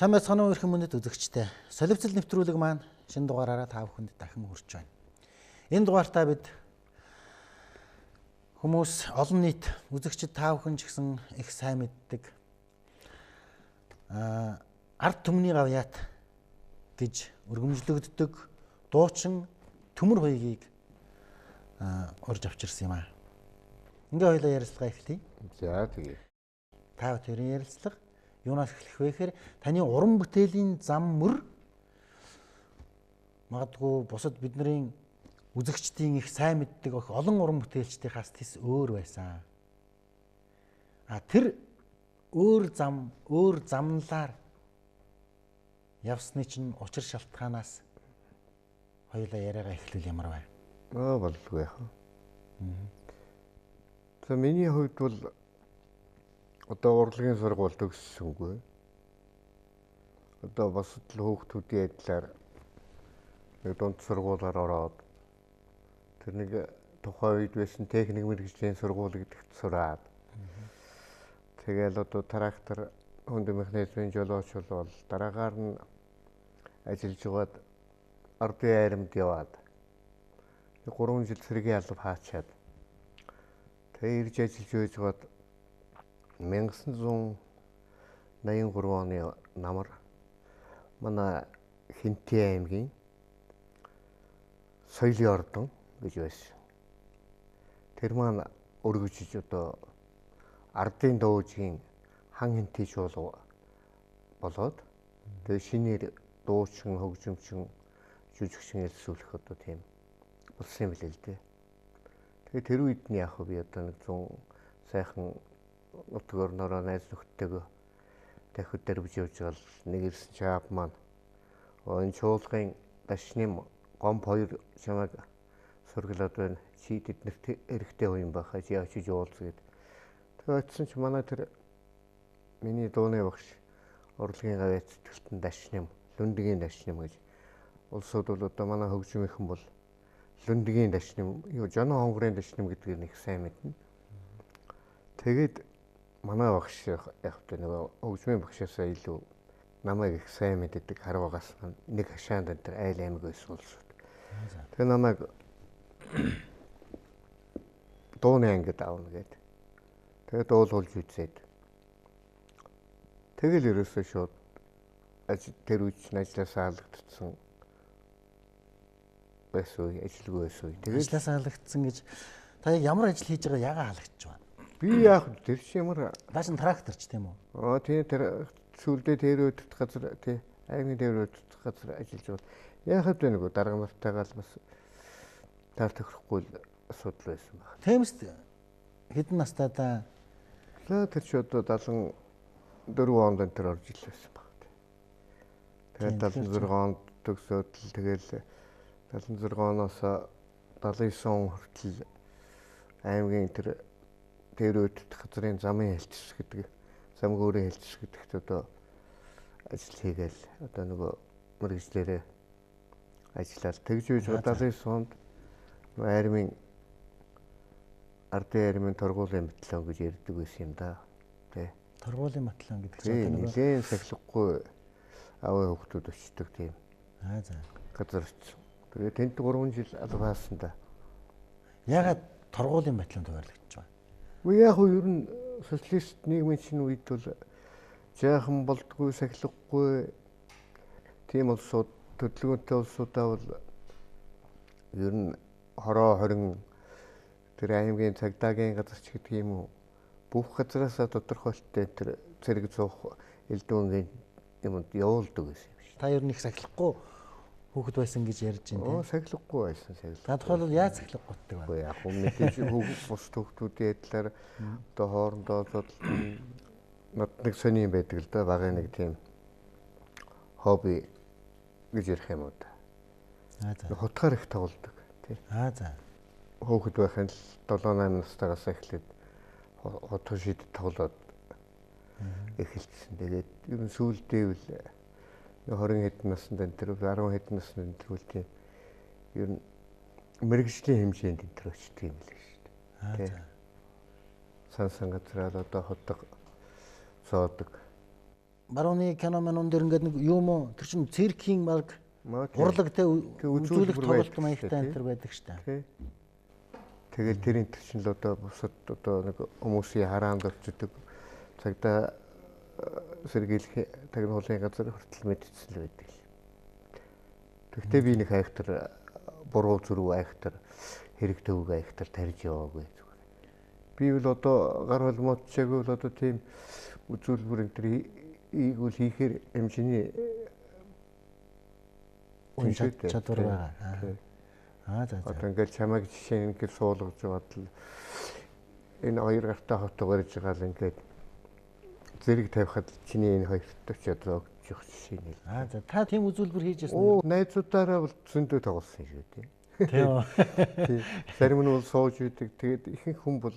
Сайн байцгаана уу эрхэм мөндөд үзэгчтэй. Солилцол нэвтрүүлэг маань шинэ дугаараараа та бүхэнд дахин хүрч байна. Энэ дугаартаа бид хүмүүс олон нийт үзэгчид та бүхэн ч гэсэн их сайн мэддэг ард түмний гавьяат гэж өргөмжлөгддөг дуучин Төмөр хуйгийг урьж авчирсан юм аа. Ингээ хоёлаа ярилцлага эхлэе. За тэгээ. Та хоёрын ярилцлага юунаас эхлэх вэ гэхээр таны уран бүтээлийн зам мөр магадгүй бусад бидний үзэгчдийн их сайн мэддэг олон уран бүтээлчдийнхаас тис өөр байсан. Тэр өөр замналаар явсны чинь учир шалтгаанаас хоёулаа яриагаа эхлүүл ямар бай. Болдгоо яах вэ? За миний хувьд бол одоо урлагийн сургууль төгссөнгүй. Одоо бас л хүүхдүүдийн адилаар нэг дунд сургуулиар ороод тэр нэг тухайн үед байсан техник мэргэжлийн сургууль гэдэгт сураад тэгэл одоо трактор хүнд механизмын жолооч бол дараагаар нь ажиллаж байгаад ардын айрамд яваад 3 жил цэргийн алба хаачаад тэгээ ирж ажиллаж байж байгаад 1983 оны намар манай Хинтээ аймгийн Соёлын ордон гэж байсан. Тэр маань өргөжж одоо ардын дуужийн хан хинтийч болоод тэгээ шинээр дуучин, хөгжимчин, жүжигчин элсүүлэх одоо тийм болсон юм билээ л дээ. Тэгээ тэр үед нь яг би одоо нэг 100 сайхан нутгаар нороо найз нөхдөйгөө дахиад дэрвж явж гал нэг ирсэн чаап маань энэ чуулгын дашны гомб 2 чамайг сургалаад байна. Чи тэднэрт эрэхтэй уу юм баха. Чи очиж уулз гэд. Тэгээ очисон чи манай тэр миний дууны багш урлагийн гавьяат сэтгэлтэн дашны Лүндгийн дашны гэж улсууд бол одоо манай хөгжмийнхэн бол Лүндгийн дашны Жон хонгорын дашны гэдгийг нэг сайн мэднэ. Тэгээд манай багш яг нөгөө хөгжмийн багшаасаа илүү намайг их сайн мэддэг харвагаас нэг хашаанд энэ айл аймаг байсан улсууд. Тэгээ намайг дууны ангид аавна гээд. Тэгээ дуулуулж үзээд. Тэгэл ерөөсөө шууд тэр үеч ажилласаа халагдсан байсан, ажилгүй байсан. Тэгээд ажилласаа халагдсан гэж та ямар ажил хийж байгаа ягаа халагдчих байна? Би яах вэ? Тэр чи ямар даашин тракторч тийм үү? Тийм тэр сүүлдээ тэр өдөрт газар тий аймгийн тэр өдөрт газар ажиллаж байна. Яахад вэ нөгөө дарга нартайгаа л бас таар тохирохгүй асуудал байсан баг. Тэмс хэдэн настай та? За тэр чи одоо 74 онд энэ орж ирлээсэн баг. Тэгээд 76 онд төгсөөд л тэгэл 76 оноос 79 он хүртэл аймгийн тэр өдөрт газрын замын хэлтс гэдэг замгүүрийн хэлтс гэдэгт одоо ажил хийгээл одоо нөгөө мэргэжлэрээ ажиллаад тэгж үйж 79 онд армийн ардын армийн торгуулийн батальон гэж ярьдаг байсан юм да. Тэ. Торгуулийн батальон гэдэг чинь нөгөө нэлээд сахилахгүй аваа хүмүүс очдог тийм. За. Газар очсон. Тэгээд тэнд 3 жил алба хаасан да. Ягаад торгуулийн батальон төвөрлөгдөж байгаа? Яг ер нь социалист нийгмийн шинэ үед бол жаахан болдгүй сахилахгүй тийм улсууд төдөлгөөнтэй улсуудаа бол ер нь хороо хорин тэр аймгийн цагдаагийн газарч гэдэг юм уу бүх газараасаа тодорхойлттой тэр цэрэг зуух элдвэнгийн юмд явуулдаг гэсэн юм шиг. Та ер нь их сахилахгүй хүүхэд байсан гэж ярьж байна тийм. Сахилахгүй байсан. Та тухайлбал яаж сахилахгүй вэ? Яг мэдээж бус хүүхдүүдийн адилаар одоо хоорондоо над нэг сони юм байдаг л да. Багын нэг тийм хобби гэж ярих юм уу да. Хутгаар их тоглодог тий. За. Хүүхэд байхын л 7-8 настайгаас эхлээд хутгаар шид тоглоод эхэлсэн. Тэгээд ер нь сүүлдээ үл 20 хэдэн наснд энэ төр 10 хэдэн наснд энэ төр үл тийм ер нь мэргэжлийн хэмжээнд энэ төр очдөг юм л шүү дээ. Сан газраар одоо хотдог зоодог. барууны кино мөн дээр ингээд нэг юм уу тэр чин циркийн баг урлаг те үзүүлэх тоглолт маягтай энэ төр байдаг штэ. Тэгэл тэрийн чинь л одоо бусад одоо нэг хүмүүсийн хараанд орчдөг цагдаа сэргийлэх тагнуулын газар хүртэл мэдчихсэн л байдаг. Тэгвэл би нэг айхтар буруу зүрх айхтар хэрэг төвөг айхтар тарьж яваагүй. Би бол одоо гар холмоодчаагүй бол одоо тийм үзүүлбэр энэ төр ийгүүл хийхээр хэмжээний чадвар байгаа. За. Одоо ингээд чамайг жишээ ингээд суулгаж яваад л энэ хоёр гартаа хотоо барьж байгаа л ингээд зэрэг тавихад чиний энэ хоёр төвчөд өгч явах жишээ нь. За та тийм үзүүлбэр хийж ясна. Оо найзуудаараа бол зөндөө тоглосон шүү дээ. Тийм. Зарим нь бол сууж идэг. Тэгээд ихэнх хүн бол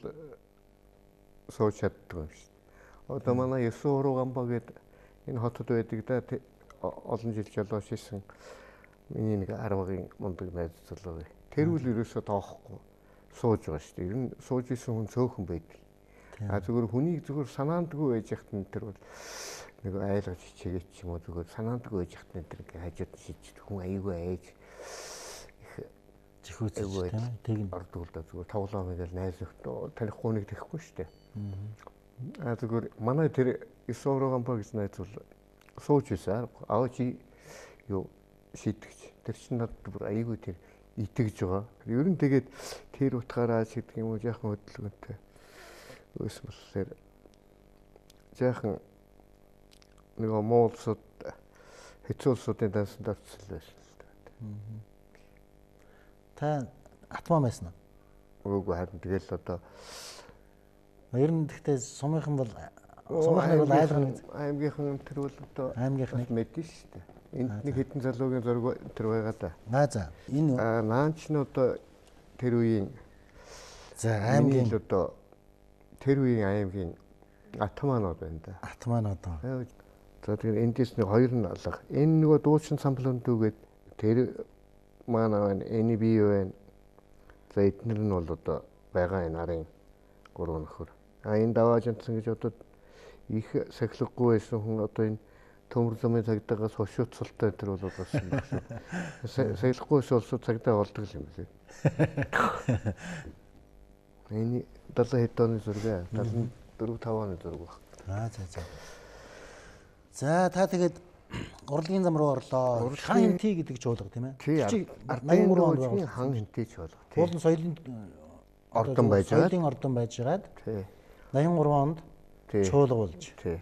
сууж чаддаг юм шүү дээ. Одоо манай Есүруу гамбаа гэдэг энэ хотод байдаг да олон жил жолооч исэн. Миний нэг 10-ын мундаг найз залуу. Тэр үл ерөөсөө тоохгүй сууж байгаа шүү дээ. Ер нь сууж исэн хүн цөөхөн байдаг. Зүгээр хүнийг зүгээр санаандгүй байж яхад нь тэр бол нэг айлгаж хичээгээд ч юм уу зүгээр санаандгүй байж яхад нь тэр ингээ хажууд шийдэж хүн аюулгүй ээж их зөхөөж тийм ордог л да зүгээр тоглоом ингээл найз өгтөө танихгүй нэг тэхгүй шүү дээ. Зүгээр манай тэр Есүруу гамбаа гэж найз бол сууж ийсэн. Аа чи юу шийдэгч. Тэр чинь надад бүр аюулгүй тэр итгэж байгаа. Ер нь тэгээд тэр утгаараа ч гэдэг юм уу яахан хөдөлгөөнтэй өс болохоор жаахан нэг Монголсууд хэцүү улсуудын дансанд орцсон байсан л да. Та атмаа байсан уу? Үгүй харин тэгэл одоо ер нь гэхдээ сумынхан бол сумынхан бол айлгын аймгийнхан тэр бол одоо аймгийнхны мэдэн шүү дээ. Энд нэг хэдэн залуугийн зураг тэр байгаа да. За энэ наанч нь одоо тэр үеийн за аймгийн л одоо тэр үеийн аймгийн атмаанууд байна да. Атмаанууд. За тэгэхээр эндээс нэг хоёр нь алга. Энэ нөгөө дуучин самплундүүгээд тэр манай энэ бий байна. За эднэр нь бол одоо байгаа энэ арын 3 нөхөр. Энэ даваажинтсан гэж одоо их сахилгагүй байсан хүн одоо энэ төмөр замын цагдаагаас хошууцсалтай тэр бол болсон байх шүү. Сахилгахгүйс олсоо цагдаа болдог юм лээ. Энэ 70 хэд оны зураг, 74 5 оны зураг баг. За та тэгээд урлагийн зам руу орлоо. Хан хинти гэдэг чуулга тийм ээ. Тий. 83 оны хан хинти чуулга. Уулын соёлын ордон байж байгаа. Соёлын ордон байж байгаад. Тий. 83 онд чуулга болж. Тий.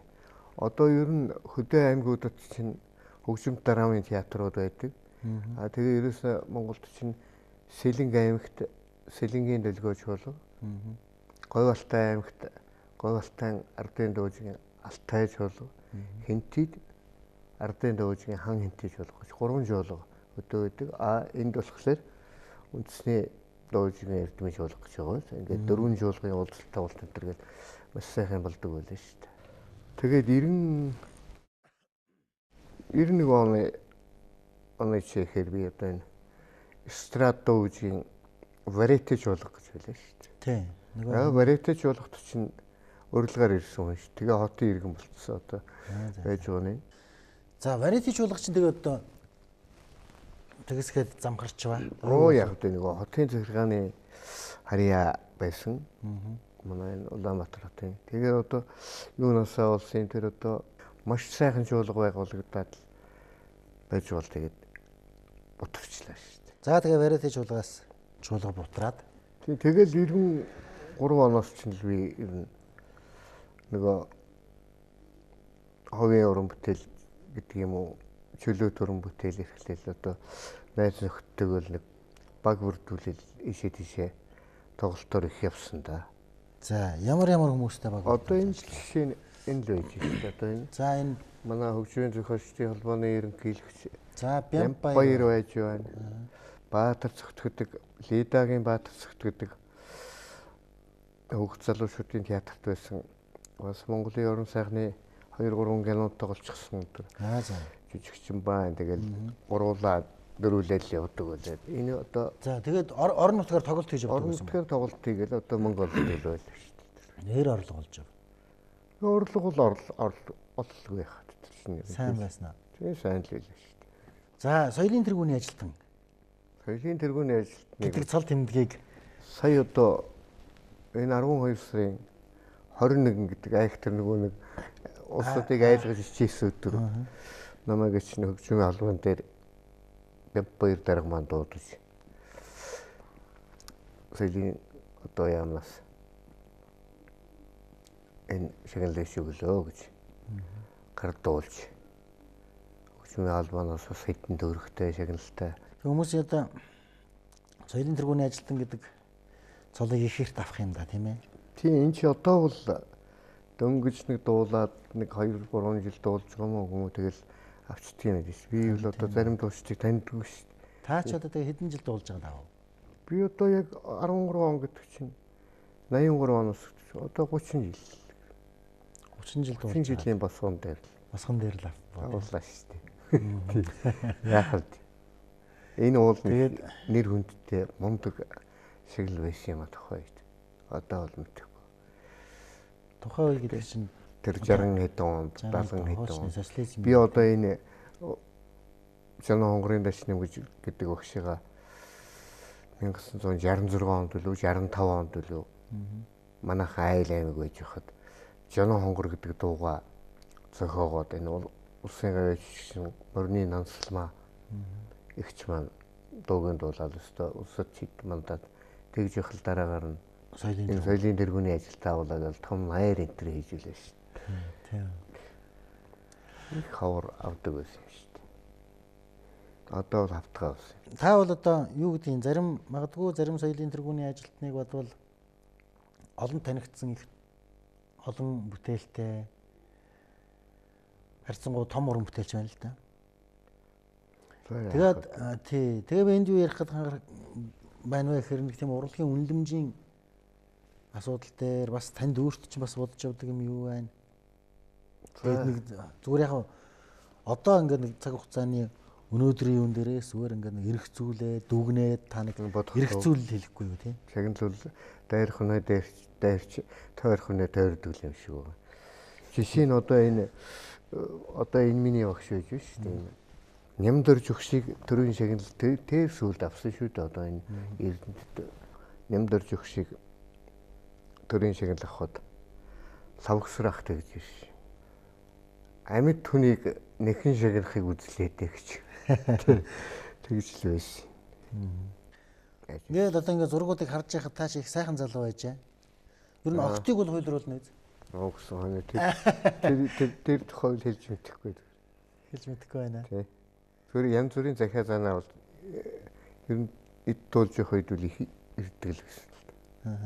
Одоо ер нь хөдөө аймагуудад чинь хөгжимт драмын театрууд байдаг. Тэгээ ерөөсөө Монголд чинь Сэлэнг аймагт Сэлэнгийн дэлгөө чуулга. Говьалтай аймагт Говьалтай ардын дүүжгийн Алтай чуулга. Хинтид ардын дүүжгийн хан хинти чуулга гэж 3 чуулга өдөө байдаг. Энд болохоор үндэсний дүүжгийн эрдмийн чуулга гэж байгаа. Ингээд 4 чуулгын уулзалт тавалт энэ төргээд маш сайхан болдог байлаа шүү дээ. Тэгээд 91 оны чихээр би одоо энэ Страдоужийн варите чуулга гэж байлаа шүү дээ. Тийм. Варите чуулгад чинь урилгаар ирсэн хүн шүү. Тэгээ хотын иргэн болчихсон одоо байж байгаа нь. За варите чуулга чинь тэгээ одоо тэгсгээд замхарч байгаа. Яг одоо нэг хотын захиргааны харьяа байсан. Манай Улаанбаатар хотын. Тэгээ одоо юунасаа улсын тэр одоо маш сайхан чуулга байгуулагдаад байж бол тэгээд бутагчлаа шүү дээ. За тэгээ варите чуулгаас чуулга бутраад. Тэгэл 93 оноос ч л би ер нь нөгөө ховын уран бүтээл гэдэг юм уу чөлөө төрөн бүтээл эрхлээл одоо найз нөхдөйгөө нэг баг бүрдүүлэл ишээ тийшээ тоглолтоор их явсан да. За ямар хүмүүстэй баг. Одоо энэ жишээ нь энэ л байж байна. Одоо энэ. За энэ манай хөгжмийн зохиолчдын холбооны ерөнхийлөгч. За Баяр байж байна. Баатар цогтгодог, Лидагийн Баатар цогтгодог хөгж залуучуудын театрт байсан. Бас Монголын орон сайхны 2-3 кинод тоглочихсон өдөр. За. Жижигчин байна. Тэгэл гуруулаа дөрүүлэл явдаг байлаа. Энэ одоо за тэгээд орон нутгаар тоглолт хийж явдаг байсан. Орон нутгаар тоглолт хийгээл одоо Монгол төлөө байлаа шүү дээ. Нэр орлого болж байгаа. Орлого бол орлоггүй яхад. чинь. Сайн байснаа. Тийм сайн л байлаа шүү дээ. За соёлын тэргүүний ажилтан. Соёлын тэргүүний ажилтныг гэдэг цал тэмдгийг сая одоо энэ 12 сарын 21 гэдэг айхтар нөгөө нэг улсуудыг айлгаж ичээсэн өдөр намайг чинь хөгжмийн албан дээр баяр дарга маань дуудаж соёлын одоо яамнаас энэ шагналж өглөө гэж гардуулж хөгжмийн албанаас бас хэдэн төгрөгтэй шагналтай хүмүүс одоо соёлын тэргүүний ажилтан гэдэг цолыг их хэрт авах юм да тийм ээ. Тийм энэ чи одоо бол дөнгөж нэг дуулаад нэг 2 3 жил дуулж байгаа мó хүмүүс тэгэл авчдаг юм биш. Би бол одоо зарим дуучдыг таньдгүй шүү дээ. Та ч одоо тэгээ хэдэн жил дуулж байгаа даа. Би одоо яг 13 он гэдэг чинь 83 оноос одоо 30 жил. 30 жил дуулж. 30 жилийн босгон дээр. Босгон дээр л авуулаа шүү дээ. Яахад энэ уул нэр хүндтэй мундаг шиг л байсан юм а тухайд. Одоо бол мэдэхгүй. Тухайн үе гэдэг чинь тэр 60 хэдэн онд 70 хэдэн онд. Би одоо энэ Жон хонгорын дашны гэдэг багшигаа 1966 онд үлээ 65 онд үлээ манайхан айл аймаг байж хахад Жон хонгор гэдэг дууга зохиогоод энэ улсын гавьч морины нансалмаа ихч маань дуугийн дуулаад өстой улсад чиг мандаад тэгж явах дараагаар нь соёлын тэргүүний ажилтаа авуулаад том найр энтер хийж үлээ шүү дээ. Тийм. Их хавар авдаг байсан шүү дээ. Одоо бол автгаа болсон. Та бол одоо юу гэдгийг магадгүй зарим соёлын тэргүүний ажилтныг бодвол олон танигдсан их олон бүтээлтэй харьцангуй том уран бүтээлч байна л да. Тэгээд би энд юу ярих гэдэг байна вэ гэхээр нэг тийм урлагийн үнэлэмжийн асуудал дээр бас танд өөрт чинь бас бодож явдаг юм юу байна? Тэгээд нэг зүгээр яг одоо ингээд нэг цаг хугацааны өнөөдрийн үн дээрээс зүгээр ингээд нэг эрх зүйлээ дүгнээд та нэг эрх зүйл хэлэхгүй юу тийм? Шагнал бол дайрах үнэ дайрч тойрох үнэ тойрдог юм шиг байна. Жишээ нь одоо энэ миний багш байж шүү дээ. Нямдэрж өгшийг төрийн шагнал тэр сүлд авсан шүү дээ. Одоо энэ Эрдэнэт нямдэрж өгшийг төрийн шагнал авахд лавгсрах гэж биш. Амьд хүнийг нэхэн шагнахыг үзлээд гэж. Тэгж л байсан. Ингээд одоо ингээд зургуудыг харж байхад тааш их сайхан залуу байжээ. Ер нь октыг бол хуйлруулна үз. Огсон тэр тухай хэлж мэдэхгүй. Хэлж мэдэхгүй байна. Тий. Зүгээр янз бүрийн захиа занаа бол ер нь эд туулж явах үед үл их ирдэг л гэсэн.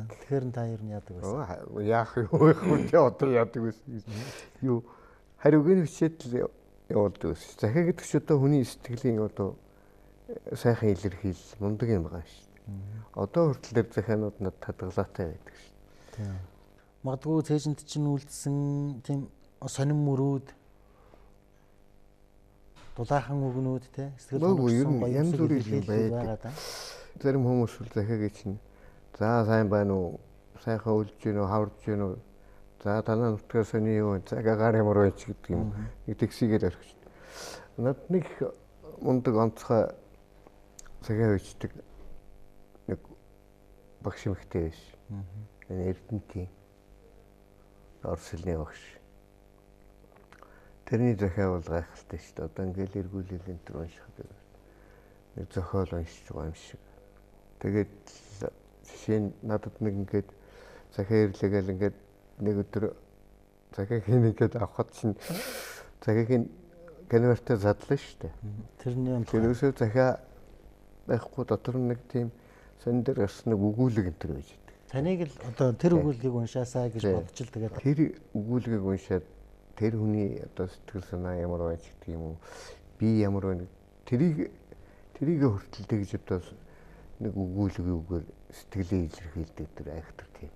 Тэгэхээр та ер нь яадаг байсан? Яах юу вэ? Одоо яадаг байсан. Юу хариугийн хүчээд л явуулдаг байсан. Захиа гэдэг чинь одоо хүний сэтгэлийн одоо сайхан илэрхийл мундаг юм байгаа шүү дээ. Одоо хүртэл тэр захианууд над хадгалаатай байдаг шүү дээ. Тийм. Магадгүй цээжинд чинь үлдсэн тийм сонин мөрөөд дулаахан өгнүүд те сэтгэл хангалттай гоё янз бүрийн юм байдаг. Зарим хүмүүс л захиагийн чинь за сайн байна уу? Сайхан үлж гин үү, хаварж гин үү? За танаа нутгаар сони юу? Цагаагаар ямар байж гэдэг юм. Нэг тэгсийгээр орхиж. Над нэг мундаг онцгой цагаа үйчдэг нэг багш эмэгтэй биш. Энэ Эрдэнэтийн Орос хэлний багш. Тэрний захиа бол гайхалтай шүү дээ. Одоо ингээл эргүүлэл энэ төр уншихад нэг зохиол уншиж байгаа юм шиг. Тэгээд жишээ нь надад нэг ингээд захиа ирлээгээл ингээд нэг өдөр захиа хийнгээд авахд чинь захиагийн ганвартай задлаа шүү дээ. Тэрний тэрөөсөө захиа байхгүй дотор нэг тийм сон дээр бас нэг өгүүлэг энэ төр байж байдаг. Таныг л одоо тэр өгүүлгийг уншаасаа гэж бодож л тэгээд тэр өгүүлгийг уншаад тэр хүний одоо сэтгэл санаа ямар байж гэдэг юм уу? Би ямар байна? Тэрийг хүртэл тэгж одоо нэг өгүүлгийн үгээр сэтгэлээ илэрхийлдэг тэр айхтар тийм.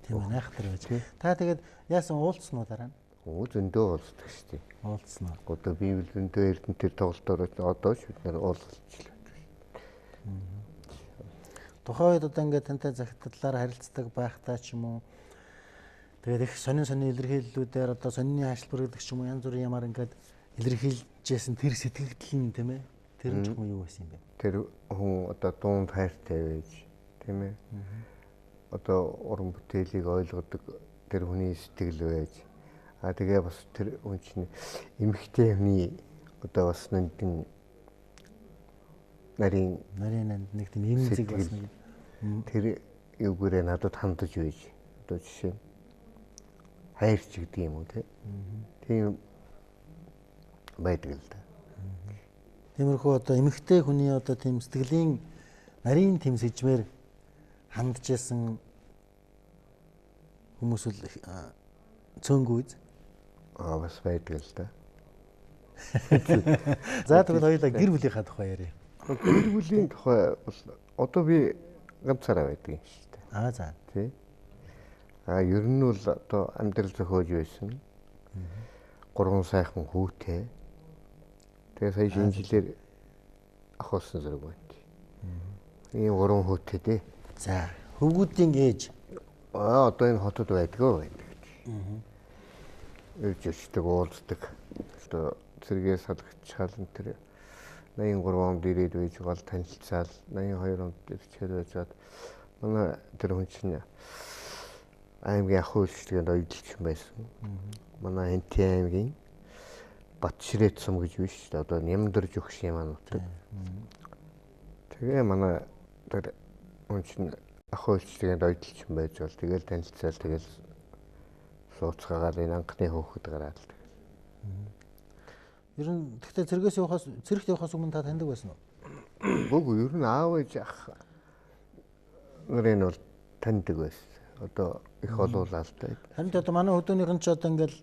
Тийм айхтар байж. Та тэгээд яасан уулзсан уу дараа нь? Зөндөө уулздаг шүү дээ. Уулзсан уу? Одоо Библи зөндөө Эрдэнэтээр тоглолтоор одоо ч бид нэр уулзчихлаа. Тухайн үед одоо ингээд тантай захидлаар харилцдаг байхдаа ч юм уу Тэгээд их сонин илэрхийллүүдээр одоо сонины хаашилбар гэдэг ч юм уу янз бүрийн ямар ингээд илэрхийлжсэн тэр сэтгэл нь тийм ээ. Тэр нь жоохон юу байсан юм бэ? Тэр хүн одоо дунд хайртай байж тийм ээ. Одоо уран бүтээлийг ойлгодог тэр хүний сэтгэл байж. Тэгээ бас тэр хүн чинь эмэгтэй хүний одоо бас нэгэн нарийн нэг тийм эмзэг бас нэг тэр юугээрээ надад хандаж байж. Одоо жишээ нь хайрч гэдэг юм уу тийм байдаг л да. Тиймэрхүү одоо эмэгтэй хүний одоо тийм сэтгэлийн нарийн тийм сэжмээр хандж исэн хүмүүс л цөөнгүй. Бас байдаг л да. За тэгвэл хоёулаа гэр бүлийнхаа тухай яриа. Гэр бүлийн тухай бол одоо би ганцаараа байдаг юм шүү дээ. За. Тий. Ер нь бол одоо амьдрал зохиож байсан. 3 сайхан хүүтэй. Тэгээ сая шинэ жилээр ах болсон зэрэг байна. Ийм 3 хүүтэй дээ. За, хөвгүүдийн ээж одоо энэ хотод байдаг. Ээж өчтөг уулздаг. Одоо зэрэгээ салгачаал энэ тэр 83 онд ирээд байж гал танилцаал 82 онд ирчээр байжгаад манай тэр хүн чинь аймгийн ах үйлчлэгэнд ойдлчин байсан. Манай Хэнтийн аймгийн Батширээт сум гэж биш шүү дээ. Одоо Нямдэрж өгш юм аа нутаг. Тэгээ манай тэр хүн чинь ах үйлчлэгэнд ойдлчин байж бол тэгэл танилцаал тэгэл сууцгаагаад энэ анхны хөөхд гараад. Ер нь тэгтээ цэрэгт явахаас өмнө та таньдаг байсан уу? Үгүй ер нь аав ээж ах нарын бол таньдаг байсан. Одоо их олуулаа л да. Харин одоо манай хөдөөнийхэн ч одоо ингээл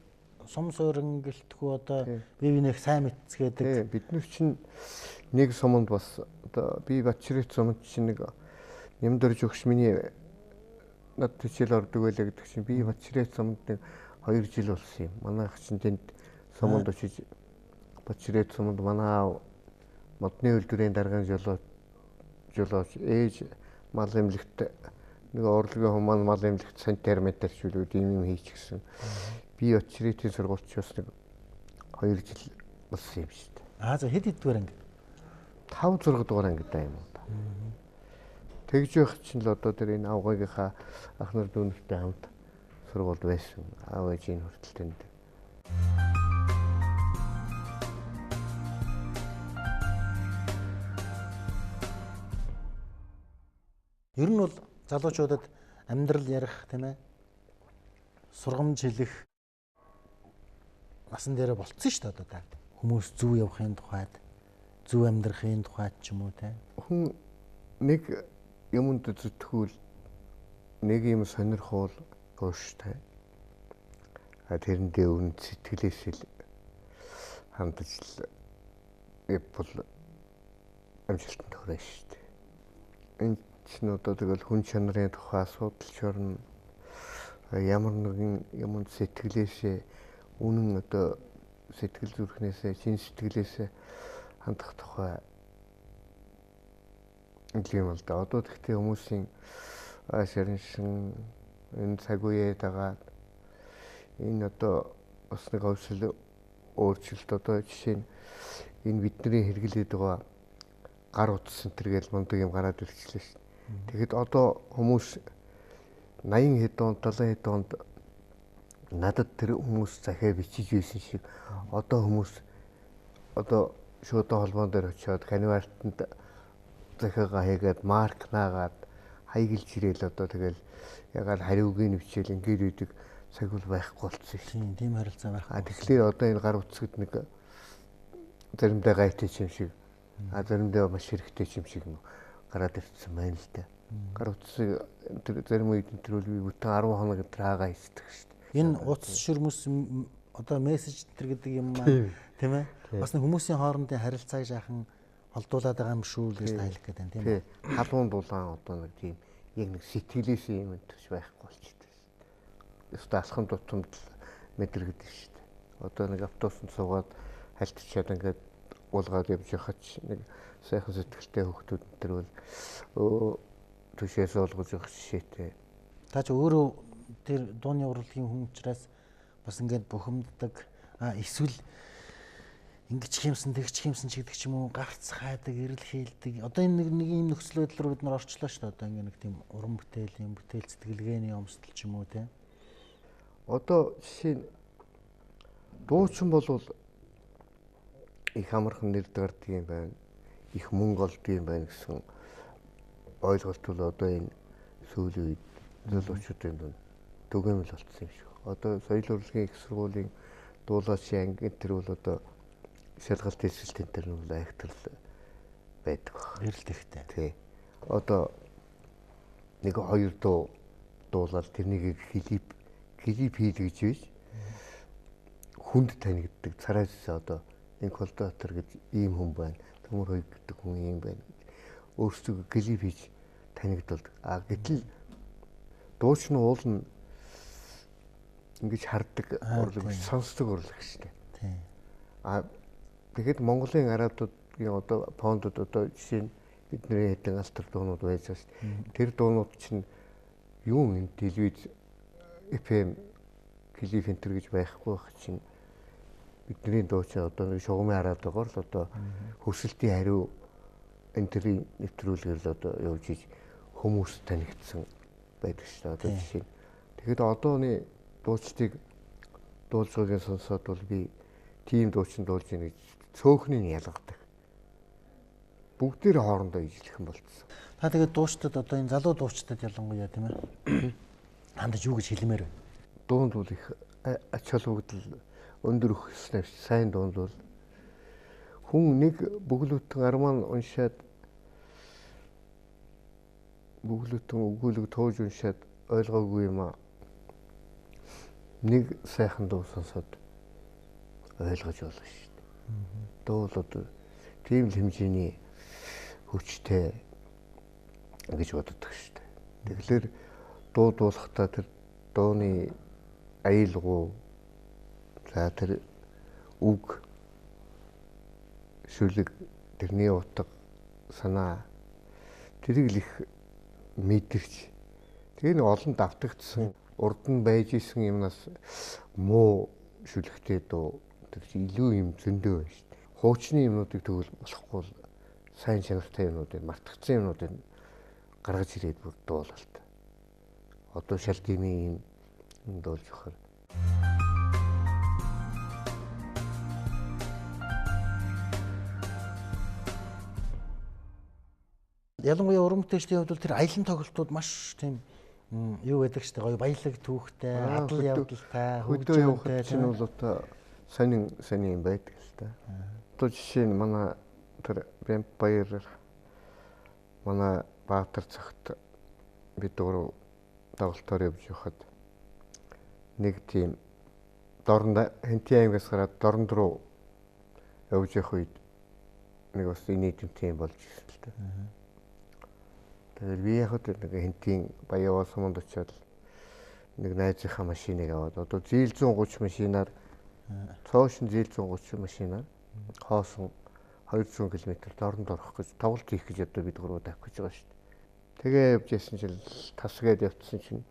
сум суурин гэлтгүү одоо бие биенийх сайн мэдцгээдэг. Бид нар чинь нэг суманд бас одоо би Батширээт суманд чинь нэг Нямдэрж өгш миний над төчөл ордог байлаа гэдэг чинь би Батширээт суманд нэг 2 жил болсон юм. Манайх чинь тэнд суманд очиж Батширээт суманд манай модны үйлдвэрийн даргын жолооч ээж мал эмнэлэгт нэг орлогын хүмүүс мал эмнэлэгт санитар мэдэрчүүлүүд юм хийчихсэн. Би Батширээтийн сургуульч бас нэг 2 жил болсон юм шүү дээ. За хэд дугаар анги? 5 6 дугаар анги даа юм уу та. Тэгж явах чинь л одоо тэр энэ авгаагийнхаа ах нар дүүнэртэй хамт сургуульд байсан. Аав ээжийн хүртэл тэнд. Ер нь бол залуучуудад амьдрал ярих тийм ээ сургамж хэлэх насан дээр болцсон шүү дээ одоо та. Хүмүүс зөв явахын тухайд, зөв амьдрахын тухайд ч юм уу те. Хүн нэг юмд зүтгүүл нэг юм сонирхол ууштай. Тэрэндээ үн сэтгэлээс л хандаж л бол амжилтанд хүрэх шүү дээ. Энэ чинь одоо тэгэл хүн чанарын тухай асуудалч орно. Ямар нэгэн юмд сэтгэлээсээ үнэн одоо сэтгэл зүрхнээсээ чин сэтгэлээсээ хандах тухай юм л да. Одоо тэгтээ хүмүүсийн шариншин энэ цаг үеэд байгаа энэ одоо бас нэг өвсөл өөрчлөлт одоо жишээ нь энэ бидний хэрэглээд байгаа гар утас энэ төр гэж мундаг юм гараад ирчихлээ шүү. Тэгэхэд одоо хүмүүс 80 хэд онд 70 хэд онд надад тэр хүмүүс захиа бичиж байсан шиг одоо хүмүүс одоо шуудан холбоон дээр очиод канвартанд захиагаа хийгээд марк наагаад хаяглж ирээл одоо тэгэл ягаад хариугийн бичээл ингээд үүдэг цаг бол байхгүй болцсон шүү. Тийм харилцаа байх. Тэгэхээр одоо энэ гар утсад нэг заримдаа гайтай юм шиг заримдаа маш хэрэгтэй юм шиг гараад ирсэн байна л да. Гар утсыг зарим үед энэ төрөл би бүтэн 10 хоног траагаа хийдэг шүү дээ. Энэ утас шүрмэс одоо мессеж төр гэдэг юм аа тийм ээ. Бас нэг хүмүүсийн хоорондын харилцааг жаахан холдуулаад байгаа юм шүү л гэж тайлах гэдэг юм тийм ээ. Халуун дулаан одоо нэг тийм яг нэг сэтгэлээс юм төч байхгүй болчихсон. Өстө алхам тутамд мэдрэгдэж шүү дээ. Одоо нэг автобусанд суугаад хальтчаад ингээд уулгаад явж яхад нэг сайхан сэтгэлтэй хүүхдүүд энэ бол төшөөс олгож явах жишээтэй. Та ч өөрөө тэр дууны урлагийн хүн учраас бас ингээд бухимддаг. Эсвэл ингэж хиймсэн тэгч хиймсэн ч гэдэг ч юм уу гарц хайдаг, эрэл хийлдэг. Одоо энэ нэг ийм нөхцөл байдал руу бид нар орчлоо шүү дээ. Одоо ингээд нэг тийм уран бүтээлийн, бүтээл сэтгэлгээний өмсдөл ч юм уу те. Одоо жишээ нь дуучин бол их амархан нэр дарддаг юм байна. Их мөнгө олддог юм байна гэсэн ойлголт бол одоо энэ сүүлийн үед залуучуудын дунд түгээмэл болчихсон юм шиг. Одоо соёл урлагийн их сургуулийн дуулаачийн анги тэр бол одоо шалгалт хэлсэлтийн тэр нь бол айхтар байдаг баг. Эрэлт ихтэй. Тий. Одоо нэг хоёр дуу дуулаад тэрнийг клип хийлгэж биш. Хүнд танигддаг царайс одоо Инколдатор гэж ийм хүн байна. Төмөр хоёр гэдэг хүн ийм байна гэж өөрсдөө клип хийж танигдуулдаг. Гэтэл дууч нь уул нь ингэж хардаг урлаг, сонсдог урлаг шүү дээ. Тийм. Тэгэхэд Монголын араадуудын одоо фондод одоо жишээ нь бидний хэдэн алтар дуунууд байж байгаа шүү дээ. Тэр дуунууд чинь юу юм телевиз FM клип энтер гэж байхгүй байх чинь бидний дууч одоо нэг шугамын хараад байгаа л одоо хөсөлтийн хариу энтерийн нэвтрүүлгээр л одоо явж иж хүмүүс танигдсан байдаг шүү дээ. Одоо жишээ. Тэгэхэд одооны дуучдыг дуулжуугийн сонсоод бол би тийм дуучин дуулж ийн гэж цөөхнийг ялгадаг. Бүгдээр хоорондоо ижлэхэн болчихсон. Та тэгээд дуучдад одоо энэ залуу дуучдад ялангуяа тийм ээ. Хандаж юу гэж хэлмээр байна? Дуунд бол их ач холбогдол өндөр өгснээр сайн дуунд бол хүн нэг бүглүтэн арман уншаад бүглүтэн өгүүлэг тууж уншаад ойлгоогүй юм аа. Нэг сайхан дуу сонсоод ойлгож болно шүү дээ. Дуу л одоо тийм л хэмжээний хүчтэй гэж боддог шүү дээ. Тэгэхээр дуу дуулахдаа тэр дууны аюулгүй за тэр үг шүлэг тэрний утга санаа тэрийг л их мэдэрч тэгээ нэг олон давтагдсан урд нь байж исэн юмнаас муу шүлэгтэй дуу тэр илүү юм зөндөө байна шүү дээ. Хуучны юмнуудыг тэгвэл болохгүй сайн чанартай юмнуудыг мартагдсан юмнуудыг гаргаж ирээд бүр дуулалт. Одоо шал дэмий юм дуулж өгөхөр. Ялангуяа уран бүтээлчдийн хувьд бол тэр аялан тоглолтууд маш тийм юу байдаг шүү дээ. Гоё баялаг түүхтэй, адал явдалтай, хөдөө явахд чинь бол одоо сонин юм байдаг л та. Одоо жишээ нь манай тэр Вампир манай Баатар цагт бид дөрөв тоглолтоор явж явахад нэг тийм дорнд Хэнтийн аймгаас гараад дорнд руу явж явах үед нэг бас нийтэмтэй болж ирсэн л та. Тэгэхээр би яг нэг Хэнтийн Баяваа суманд очиод нэг найзынхаа машиныг аваад одоо зээл 130 машинаар цоошин зээл 130 машинаар хоосон 200 км дорнд орох гэж тоглолт хийх гэж одоо бид гурав тавих гэж байгаа шүү дээ. Тэгээ явж ясан чинь тасгээд явцсан чинь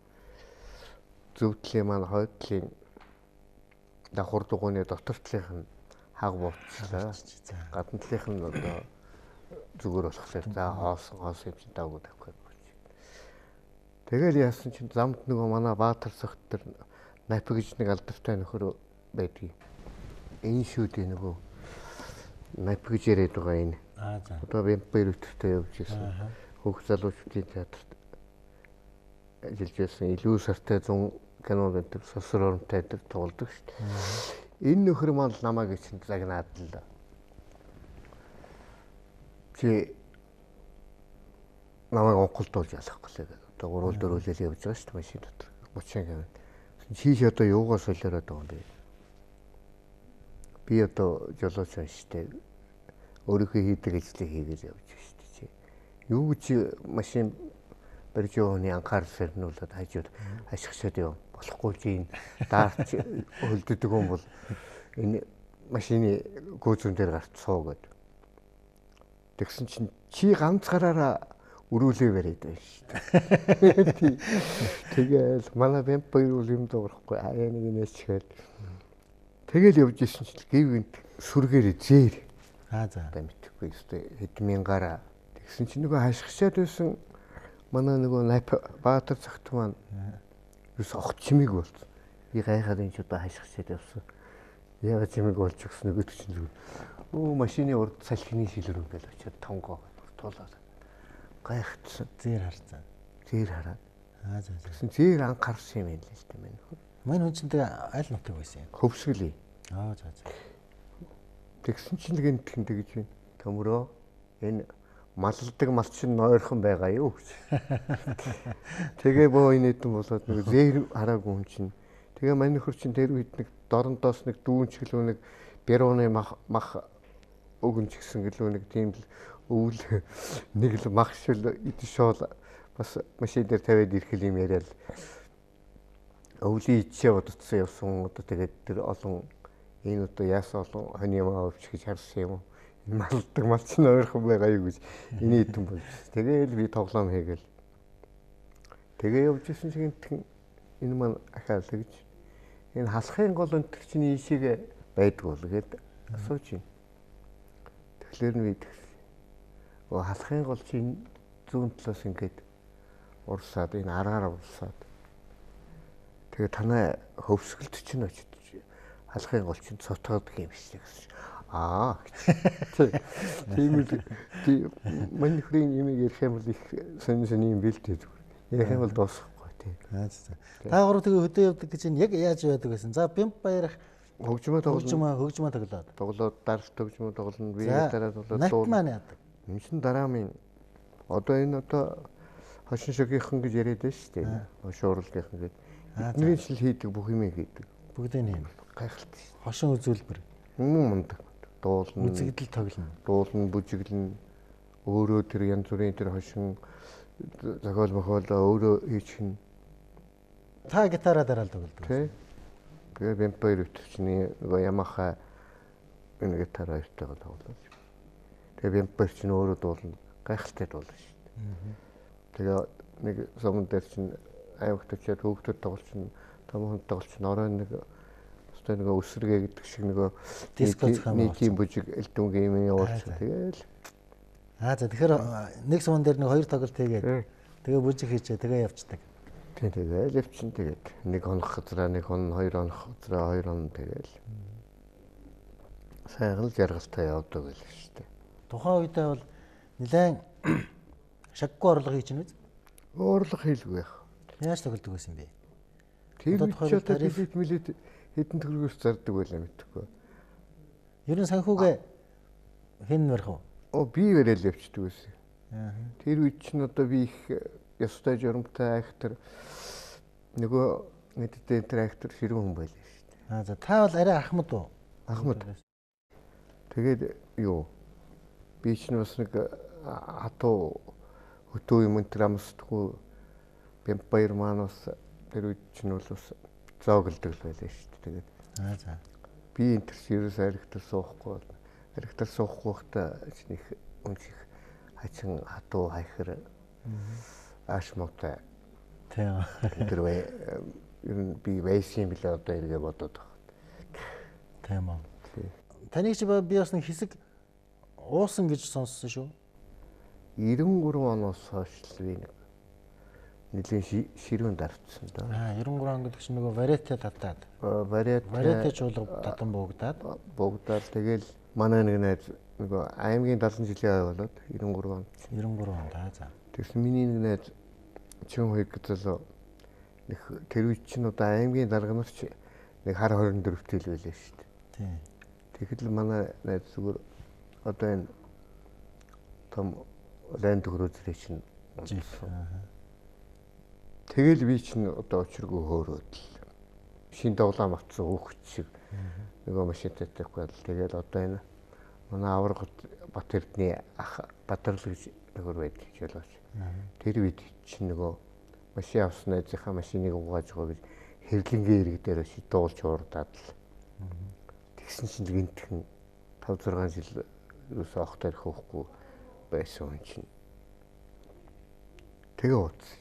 зөвдлийн маань хойдлын давхар дугуйны дотор талынх нь хаг бууцлаа. Гадна талынх нь одоо зүгээр болохоор за хоос юм чинь давгүй тавих гэж. Тэгэл яасан чинь замд нөгөө манай Баатар цагт тэр Напи гэж нэг алдартай нөхөр байдгийг. Энэ шүү дээ нөгөө Напи гэж яриад байгаа энэ. За. Одоо Вампир өтөртэй явж ирсэн. Хөх залуучдын театрт ажиллаж байсан илүү сартай 100 кинонд энэ сосор оромтой энэ тоглодог шүү дээ. Энэ нөхөр маань намайг чинь загнаад л чи намайг онголдуулж ялах гэлээ. Одоо 3-4 жил явж байгаа шүү дээ машин дотор. 30 км. Чи одоо юугаар солиороод байгаа юм бэ? Би одоо жолооч байна шүү дээ. Өөрийнхөө хийдэг ажлыг хийгээд явж байгаа шүү дээ чи. Юу чи машин барьж явахны анхаарал сэрнүүлээд хажууд ашигшаад яв. Болохгүй чи энэ даарч хөлддөг юм бол энэ машины гүйцэн дээр гарч суу гэд. Тэгсэн чинь чи ганцаараа өрүүлээ бариад байна шүү дээ. Тэгэл манай Бямбаяр бол юм дуурахгүй аяа нэг нээч гээл. Тэгэл явж исэн чинь гівгэнт сүргээр зээр. За. Одоо мэдхгүй өстэй хэдмингаараа тэгсэн чинь нөгөө хашгичаад байсан манай нөгөө Баатар цагт маань юус огт чимиг болсон. Би гайхаад энэ ч одоо хашгичаад явсан. Яагаад чимиг болж өгсөн нөгөө чинь зүгээр. Өө машины урд салхины шилрүү гэж очиад тонгоо туулаад гайхацсан. Зээр харцаа. Зээр хараад. За. Тэгсэн зээр анхаарсан юм л л дээ мэн. Мань хүн чинь тэгээ аль нутаг байсан юм? Хөвсгөлий. За. Тэгсэн чинь нэг энэ тэгж байна. Төмрөө энэ малдаг малчин нойрхон байгаа юу гэж. Тэгээ боо инээдэн болоод нэг зээр хараагүй хүн чинь. Тэгээ мань нөхөр чинь тэр үед нэг дорндоос нэг дүүн чиглүү нэг бэрууны мах өгөн ч гэсэн гэлөө нэг тийм л өвөл нэг л мах шил идшоол бас машин дээр тавиад ирхэл юм яриад өвлийн ичээ бодцсон явсан одоо тэгээд тэр олон энэ одоо яасан олон хоны юм авч гэж харсан юм. Энэ малдаг малчин ойрхон байгаа юу гэж энэ хэдэн болж. Тэгээл би тоглоом хийгээл. Тэгээ явж исэн чинь энэ маань ахаал гэж энэ халахын гол өнтер чинь ийшээгээ байдгүй л гээд асууж байна. Тэгэхээр нь бид халахын гол чинь зүүн талаас ингээд урсаад энэ аргаар урсаад тэгээ танай хөвсгөлт чинь очиж халахын гол чинь цотгоод юм шиг гэсэн. Тийм л манай нөхрийн имийг ярих юм бол их сонь юм бэлдээ зүгээр. Ярих юм бол дуусахгүй тийм. Та гурав тэгээ хөдөө явдаг гэж яг яаж яадаг байсан? За Бямбаяр хөгжмөө тоглоод. Тоглоод даралт хөгжмөө тоглоно. Би дараа тоглоод дуу. Маань яадаг. Энэ чинь дараамын одоо энэ хошин шогийнхан гэж яриад байна шүү дээ. Хошин урлагийнхан гэдэг. Бидний жил хийдэг бүх юм хийдэг. Бүгдээ нэм. Гайхалтай шүү. Хошин үзүүлбэр. Мундаг. Дуулна. Үзэгдэл тоглоно. Дуулна, бүжиглэн өөрөө тэр янз бүрийн тэр хошин зохиол мохиолоо өөрөө хийчихнэ. Та гитараа дараал тоглодог. Тэ. Тэгээ Бямбаяр өвчний нөгөө Ямаха энэ гитар хоёртойгоо тоглож. Тэгээ Бямбаяр чинь өөрөө дуулна. Гайхалтай дуулна шүү дээ. Тэгээ нэг суман дээр чинь аймагт очиад хүүхдүүд тоглолчин, том хүн тоглолчин орой нэг өстой нөгөө өсргээ гэдэг шиг нөгөө нийтийн бүжиг элдүнгийн юм явуулсан. Тэгээл. Тэгэхээр нэг суман дээр нэг хоёр тоглолт хийгээд тэгээ бүжиг хийчээ тэгээ явцдаг. Тэгээд явчин тэгээд нэг хоног газраа нэг хон 2 хоног газраа 2 хоног тэгэл. Сайхан л жаргалтай явдаг байл шүү дээ. Тухайн үедээ бол нэлээд шаггүй орлого хийж байна үү? Орлого хийлгүй яах. Яаж тоглодог байсан бэ? Тэр үед тариф мэлэд хэдэн төгрөгөөс зардаг байлаа мэдхгүй. Ер нь санхүүгээ хэн барих вэ? Би барайл явчихдаг байсан. Тэр үед чинь одоо би их ёстой журамтай актер нөгөө мэддээ тэр актер ширүүн хүн байлаа шүү дээ. За та бол арай ахмад уу? Ахмад. Тэгээд юу би ч бас нэг хатуу хөтөө юм энэ амсдаггүй Бямбаяр маань бас тэр үед чинь бол бас зоогддог л байлаа шүү дээ. Тэгээд би энэ төрс аригтар суухгүй аригтар суухгүй хта их үнсих хачин хатуу хайхэр ашмуутай. Тийм. Тэр ер нь би байсан юм билээ одоо эргээ бодоод байна. Тийм үү. Таныг чи би бас нэг хэсэг уусан гэж сонссон шүү. 93 оноос хойш би нэлийн ширүүн дарцсан да. 93 он гэдэг чинь нөгөө вариатэ татаад. Вариатэ чуулга татан буугдаад тэгэл манай нэг найз нөгөө аймгийн 70 жилийн ой болоод 93 он. 93 он за. Тэгсэн миний нэг найз чин хоёр гэтэл нэг тэр үед чинь одоо аймгийн дарга нар ч нэг хар 24 тэл байлаа шүү дээ. Тийм. Тэгэхэд манай найз зүгээр одоо энэ том Land Cruiser чинь тэгэл би чинь одоо очиргүй хөөрөөд л шин тоглоом авцсан хөөхч шиг нөгөө машинтай тавихгүй л тэгэл одоо энэ манай авраг Бат Эрдний ах Бадрал гэж нөхөр байдаг жолооч. Тэр үед чинь нөгөө машин авсан найзынхаа машиныг угааж байгаа гэж хэвлэнгийн ирэг дээр шидуулж уурдаад л тэгсэн чинь гинтхэн 5 6 жил юусоо ах тарих уухгүй байсан хүн чинь Тэгээ уудсан.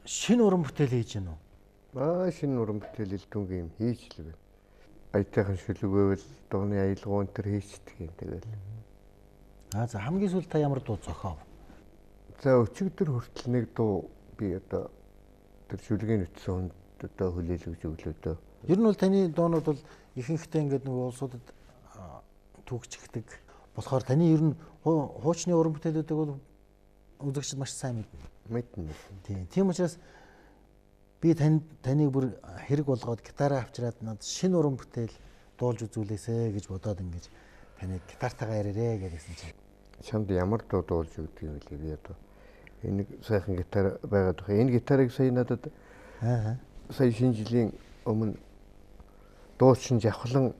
Шинэ уран бүтээл хийж гэнэ үү? Шинэ уран бүтээл элдвэнгийн юм хийж л байна. Аятайхан шүлгөөвэл дууны аялгуун төр хийчихдэг юм тэгэл. За хамгийн сүүлд та ямар дуу зохиов? За өчигдөр хүртэл нэг дуу би одоо тэр шүлгийн үтсэн хүнд одоо хүлээлгэж өглөө дөө. Ер нь бол таны дуунууд бол ихэнхдээ ингээд нөгөө улсуудад түүхчигдэг болохоор таны ер нь хуучны уран бүтээлүүдийг бол үзэгчид маш сайн мэднэ. Тийм учраас би таныг бүр хэрэг болгоод гитараа авчираад надад шинэ уран бүтээл дуулж үзүүлээсэ гэж бодоод ингэж таныг гитартайгаа яриарэ гэдгийгсэн чинь чамд ямар дуу дуулж өгдөг юм бэ би одоо энэ сайхан гитар байгаад байна. Энэ гитарыг сая надад сая шинэ жилийн өмнө дуучин жавхлан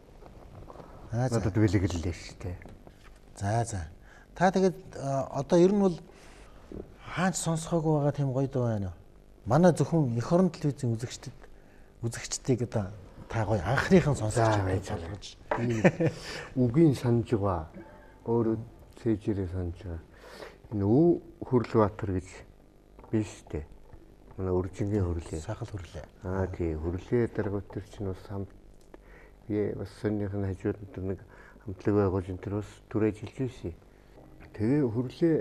надад бэлгэллээ шүү дээ. За. Та тэгээд одоо ер нь бол хаач сонсохоогүй байгаа тийм гоё дуу байна уу? Манай зөвхөн эх орон телевизийн үзэгчдийг одоо та гоё анхныхан сонсож байгаа. Үгийн санаж байгаа. Өөрөө цээжээрээ санаж байгаа. Энэ Өв Хүрлбаатар гэж биш дээ. Манай Өржингийн хөрлөө. Сахал хөрлөө. Тий, хөрлөө даргууд төр чинь бас хамт би бас сонирхны хажууд нэг хамтлаг байгуулж энэ төр бас түрээж хэлж байсан. Тэгээ хөрлөө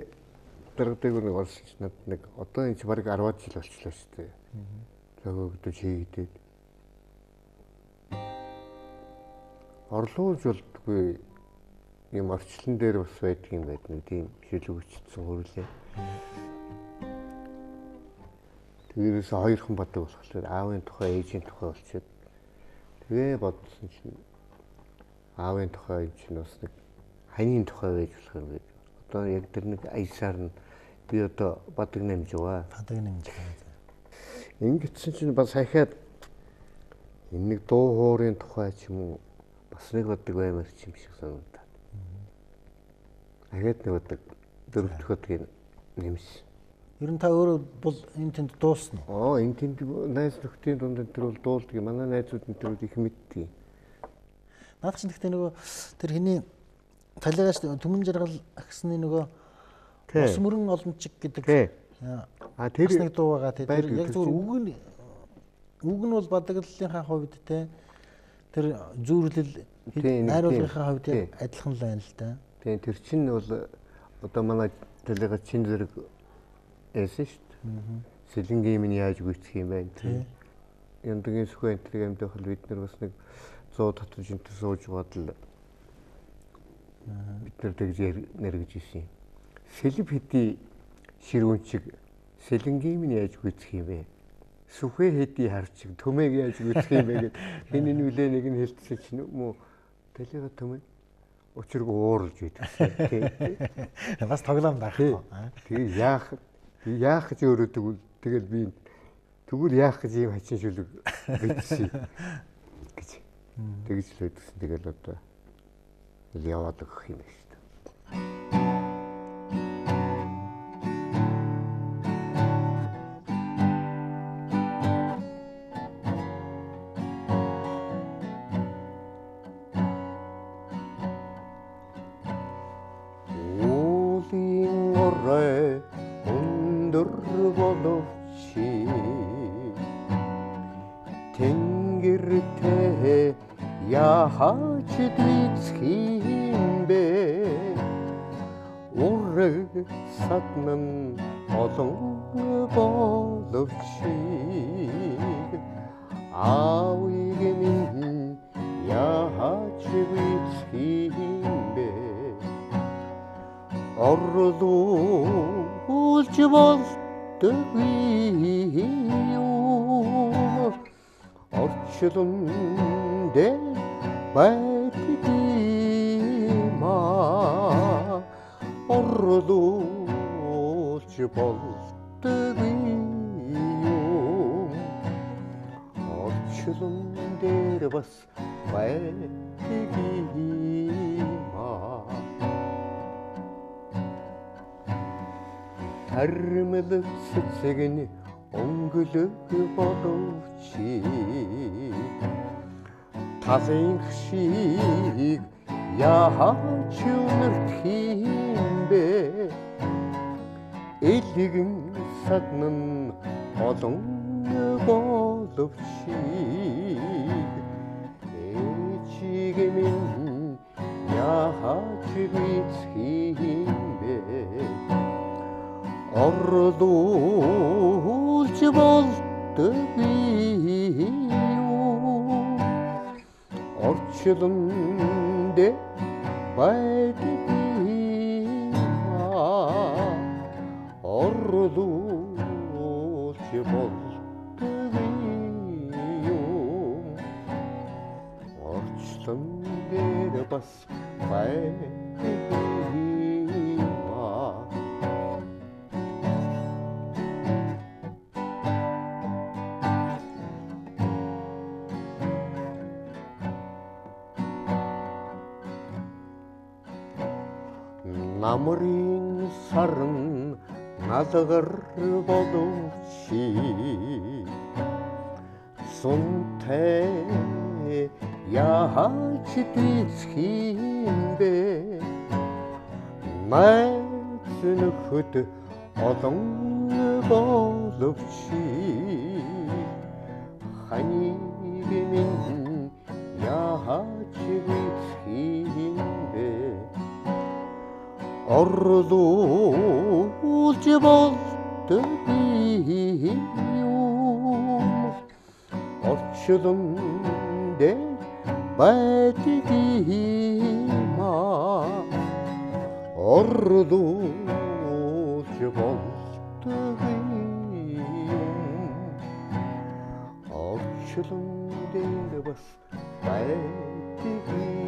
даргадаг нэг олсч над нэг одоо энэ ч бараг 10 жил болчихлоо шүү дээ. Логогдож хийгдээд. Орлуулж болдгүй юм орчлон дээр бас байдаг юм байд нэг тийм шилжүүлэгдсэн хөрлөө. Тэрээс хоёрхан бодог болохоор аавын тухай, ээжийн тухай болчиход тэгээ бодсон чинь аавын тухай чинь бас нэг ханийн тухай байж болох юм гэж. Одоо яг тэр нэг аясаар нь би одоо бадаг нэмж байгаа. Бадаг нэмж. Ингэсэн чинь бас ахаад энэ нэг дуу хоорын тухай ч юм уу бас нэг бадаг баймар ч юм шиг санагдаад. Ахаад нэг бадаг дөрөвдөхөд нэмсэн. Ер нь та өөрөө бол энэ тэнд дуусна уу? Энэ тэнд найз нөхдийн дунд энэ төр бол дуулдаг. Манай найзууд энэ төр их мэддэг. Наад чинь гэхдээ нөгөө тэр хэний талигаш Түмэн жаргал агсны нөгөө ус мөрөн олончиг гэдэг. Тэр нэг дуу байгаа. Тэр яг зөвхөн үг нь бол бадаглалынхаа хувьд тэр зүүрлэл найруулгынхаа хувьд адилхан л байна л да. Тийм тэр чинь бол одоо манай талигаш чин зэрэг эсэж шүү дээ. Сэлэнгийн минь яаж гүйцэх юм бэ тийм. Яндагийн сүхэ энтриг амьдах л бид нар бас нэг 100 татвар жинтэ сууж бадал бид нар тэгж нэргэж ирсэн юм. Сэлб хэдий ширүүнчиг сэлэнгийн минь яаж гүйцэх юм бэ? Сүхэ хэдий харчиг төмөг яаж гүйцэх юм бэ гэд хин энэ үлээ нэг нь хэлсэн чинь мөн талига төмөг учирг ууралж идсэн тийм. Бас тоглоом байхгүй. Тэгээ яах гэж өөрөө тэгэл би тэгвэл яах гэж ийм хачин шүлэг бичсэн гэж тэгж л байдсан. Тэгэл одоо яваад өгөх юм шүү дээ. Уулын орой өндөр боловч тэнгэртэй яхаж дийцэх юм бэ? Ураг саднан олон боловч аавыг минь яхаж дийцэх юм бэ? Орлуулж болдгүй юу? Орчлон дээр байдаг юм аа. Орлуулж болдгүй юу? Орчлон дээр бас байдаг юм аа. Хармэл цэцэгний өнгөлөг боловч талын шиг яаж өнөрт юм бэ элгэн саднан олон боловч ээжиг минь яаж бицх юм бэ орлуулж болдгүй юу орчлон дэ байдгүй орлуулж болдгүй юу орчлон дээр бас байдгүй намрын сарн налгар боловч сунтай яаж дийцх юм бэ найз нөхөд олон боловч ханийг минь яаж дийцх юм бэ орлуулж болдгүй юм орчлон дээр байдгүй орлуулж болдгүй юм орчлон дээр бас байдгүй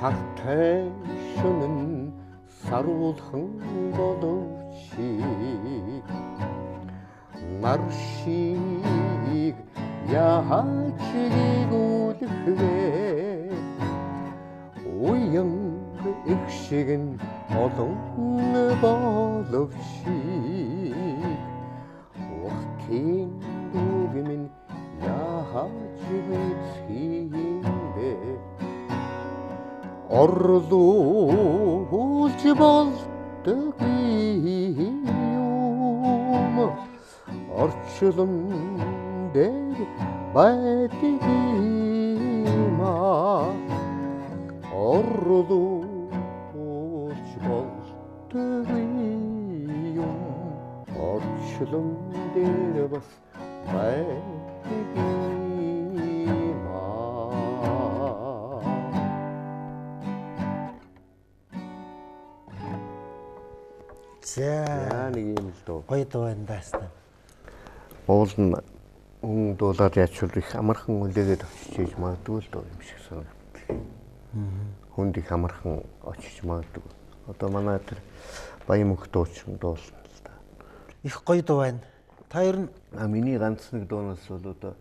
сартай шөнөн саруулхан боловч нар шиг яаж гүйгүүлэх вэ уян их шиг олон боловч вахтын дүүг минь яаж бицх юм бэ орлуулж болдгүй юм орчлон дээр байдгүй орлуулж болдгүй юм орчлон дээр бас байдгүй За нэг юм л дөө. гоё дуу байна да хэвээр. Уул нь хүн дуулаад ячвал их амархан үлээгээд очиж ийж магадгүй л дөө юм шиг санагдав. Хүнд их амархан очиж магадгүй. Одоо манай тэр баян мөнх дуучин дуулна л да. Их гоё дуу байна. Та ер нь миний ганц нэг дуунаас бол одоо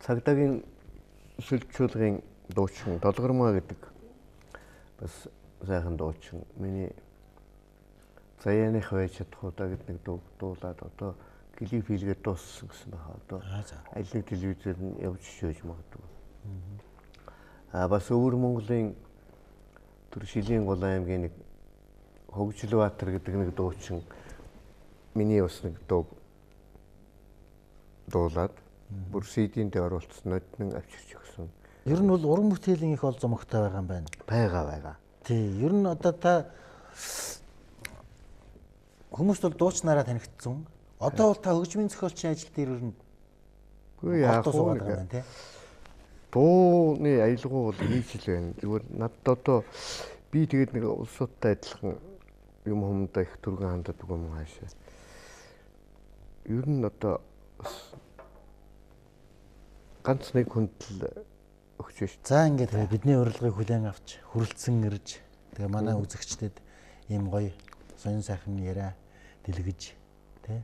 цагдаагийн сүлжүүлгийн дуучин Долгормаа гэдэг бас сайхан дуучин. Миний Заяаных байж чадхуудаа гэдэг нэг дуулаад одоо клип хийлгээд дууссан гэсэн байна. Одоо аль нэг телевизээр нь явж шөөж магадгүй. Бас өвөр Монголын төр Шилийн Гол аймгийн нэг Хөгжлбаатар гэдэг нэг дуучин миний бас нэг дуу дуулаад бүр CD-нд оруулсан ноднон авчирч өгсөн. ер нь бол уран бүтээлийн их ол зомогтой байгаа юм байна. Байгаа. Тий, ер нь одоо та хүмүүст бол дуучнараа танигдсан. Одоо бол та хөгжмийн зохиолчийн ажил дээр ер нь үгүй яах вэ? Дууны аялгау бол нийцэл байна. Зүгээр надад одоо би тэгээд нэг улсуудтай адилхан юм хүмүүдээ их түргэн ханддаг юм хаашаа. Ер нь одоо ганц нэг хүнд л өгч ш. За ингээд бидний урилгыг хүлээн авч хүрэлцэн ирж тэгээ манай үзэгчдэд ийм гоё сонин сайхан яриа дэлгэж тий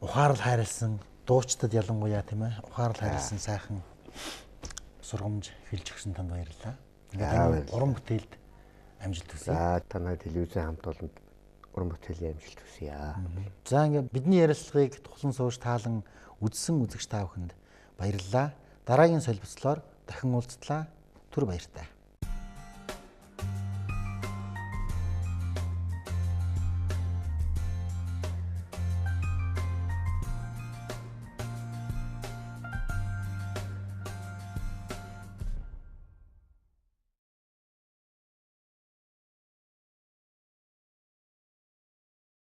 ухаарал хайрлсан дуучдад ялангуяа тийм ээ ухаарал хайрлсан сайхан сургамж хэлж өгсөн танд баярлалаа. Ингээд уран бүтээлд амжилт хүсье. За танай телевизэн хамт олонд уран бүтээлийн амжилт хүсье. За ингээд бидний ярилцлагыг тухлан сууж таалан үзсэн үзэгч та бүхэнд баярлалаа. Дараагийн солилцлоор дахин уулзтлаа. Түр баяртай.